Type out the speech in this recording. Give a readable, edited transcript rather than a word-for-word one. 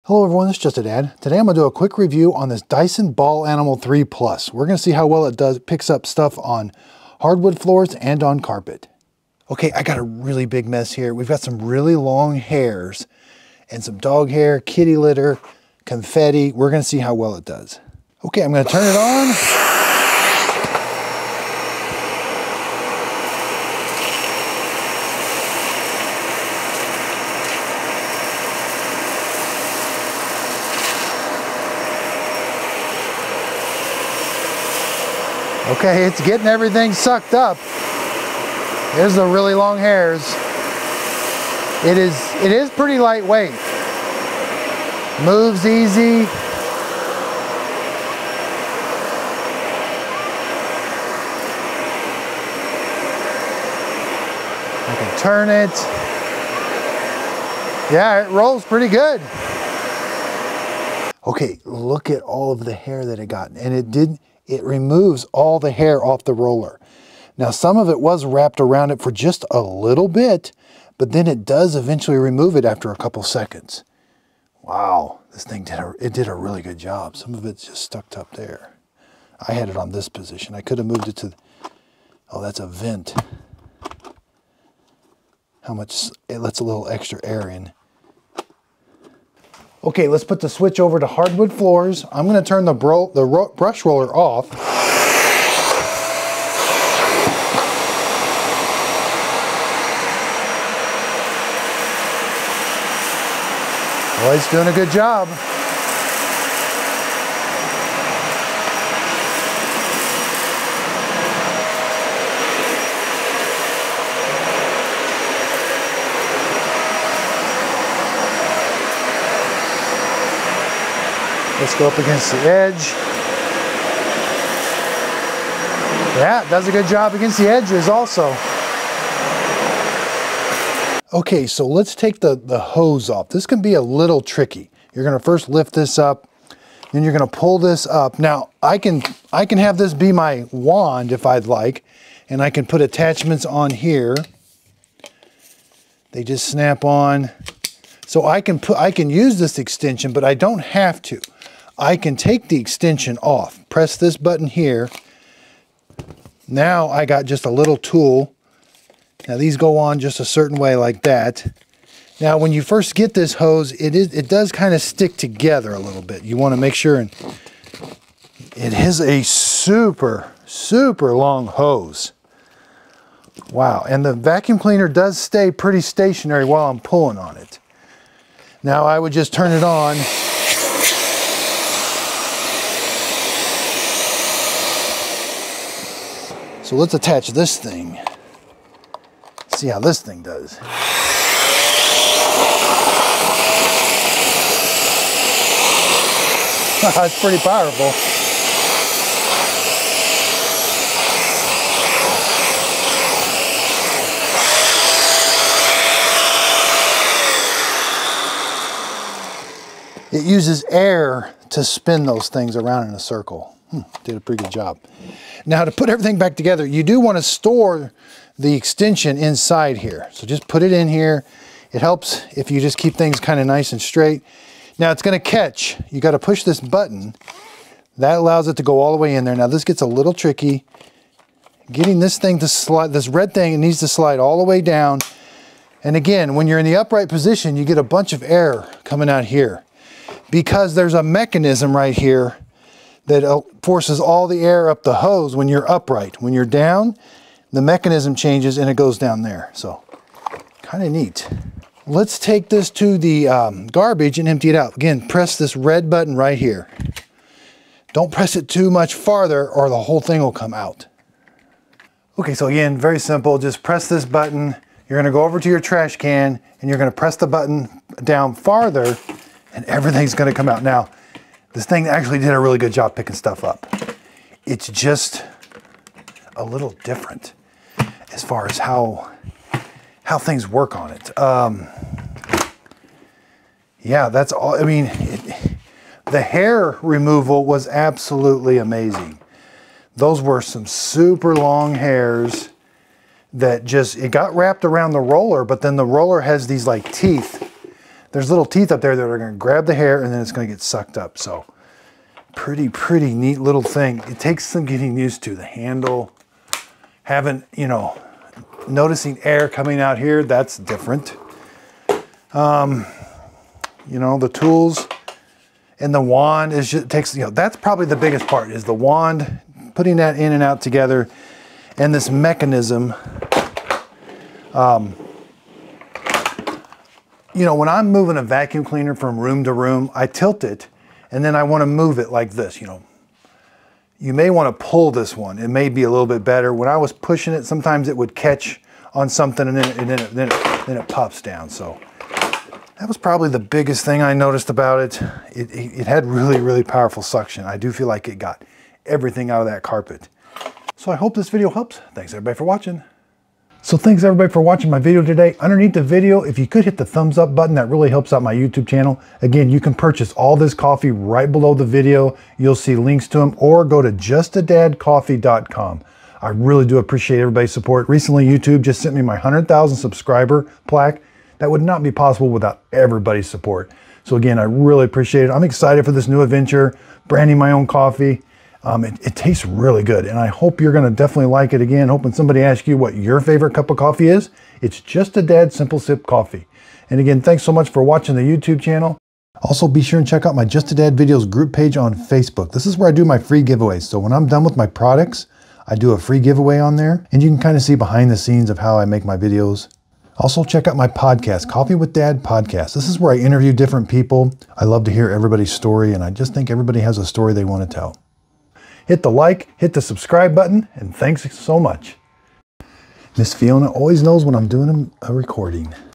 Hello everyone, this is Just a Dad. Today I'm going to do a quick review on this Dyson Ball Animal 3 Plus. We're going to see how well it picks up stuff on hardwood floors and on carpet. Okay, I got a really big mess here. We've got some really long hairs and some dog hair, kitty litter, confetti. We're going to see how well it does. Okay, I'm going to turn it on. Okay, it's getting everything sucked up. There's the really long hairs. It is pretty lightweight. Moves easy. I can turn it. Yeah, it rolls pretty good. Okay, look at all of the hair that it got. And it removes all the hair off the roller. Now, some of it was wrapped around it for just a little bit, but then it does eventually remove it after a couple seconds. Wow, this thing did a really good job. Some of it's just stuck up there. I had it on this position. I could have moved it to, oh, that's a vent. How much, it lets a little extra air in. Okay, let's put the switch over to hardwood floors. I'm going to turn the brush roller off. Well, he's doing a good job. Let's go up against the edge. Yeah, it does a good job against the edges also. Okay, so let's take the hose off. This can be a little tricky. You're gonna first lift this up, then you're gonna pull this up. Now, I can have this be my wand if I'd like, and I can put attachments on here. They just snap on. So I can use this extension, but I don't have to. I can take the extension off, press this button here. Now I got just a little tool. Now these go on just a certain way like that. Now when you first get this hose, it does kind of stick together a little bit. You want to make sure, and it is a super, super long hose. Wow, and the vacuum cleaner does stay pretty stationary while I'm pulling on it. Now I would just turn it on. So let's attach this thing. See how this thing does. It's pretty powerful. It uses air to spin those things around in a circle. Did a pretty good job. Now to put everything back together, you do want to store the extension inside here. So just put it in here. It helps if you just keep things kind of nice and straight. Now it's going to catch. You got to push this button. That allows it to go all the way in there. Now this gets a little tricky. Getting this thing to slide, this red thing, it needs to slide all the way down. And again, when you're in the upright position, you get a bunch of air coming out here, because there's a mechanism right here that forces all the air up the hose when you're upright. When you're down, the mechanism changes and it goes down there. So, kind of neat. Let's take this to the garbage and empty it out. Again, press this red button right here. Don't press it too much farther or the whole thing will come out. Okay, so again, very simple. Just press this button. You're gonna go over to your trash can and you're gonna press the button down farther and everything's gonna come out. Now, this thing actually did a really good job picking stuff up. It's just a little different as far as how things work on it. Yeah, that's all. I mean, the hair removal was absolutely amazing. Those were some super long hairs that just, it got wrapped around the roller, but then the roller has these like teeth there's little teeth up there that are going to grab the hair and then it's going to get sucked up. So pretty neat little thing. It takes some getting used to. The handle, having, you know, noticing air coming out here, that's different. You know, the tools and the wand is just, takes, you know, that's probably the biggest part, is the wand, putting that in and out together, and this mechanism. You know, when I'm moving a vacuum cleaner from room to room, I tilt it and then I want to move it like this. You know, you may want to pull this one. It may be a little bit better. When I was pushing it, sometimes it would catch on something and then it pops down. So that was probably the biggest thing I noticed about it. It had really powerful suction. I do feel like it got everything out of that carpet. So I hope this video helps. Thanks everybody for watching. So thanks everybody for watching my video today. Underneath the video, if you could hit the thumbs up button, that really helps out my YouTube channel. Again, you can purchase all this coffee right below the video. You'll see links to them, or go to justadadcoffee.com. I really do appreciate everybody's support. Recently, YouTube just sent me my 100,000 subscriber plaque. That would not be possible without everybody's support. So again, I really appreciate it. I'm excited for this new adventure, branding my own coffee. It tastes really good, and I hope you're gonna definitely like it. Again, hoping somebody asks you what your favorite cup of coffee is. It's Just a Dad Simple Sip Coffee. And again, thanks so much for watching the YouTube channel. Also, be sure and check out my Just a Dad Videos group page on Facebook. This is where I do my free giveaways. So when I'm done with my products, I do a free giveaway on there, and you can kind of see behind the scenes of how I make my videos. Also, check out my podcast, Coffee with Dad Podcast. This is where I interview different people. I love to hear everybody's story, and I just think everybody has a story they want to tell. Hit the like, hit the subscribe button, and thanks so much. Miss Fiona always knows when I'm doing a recording.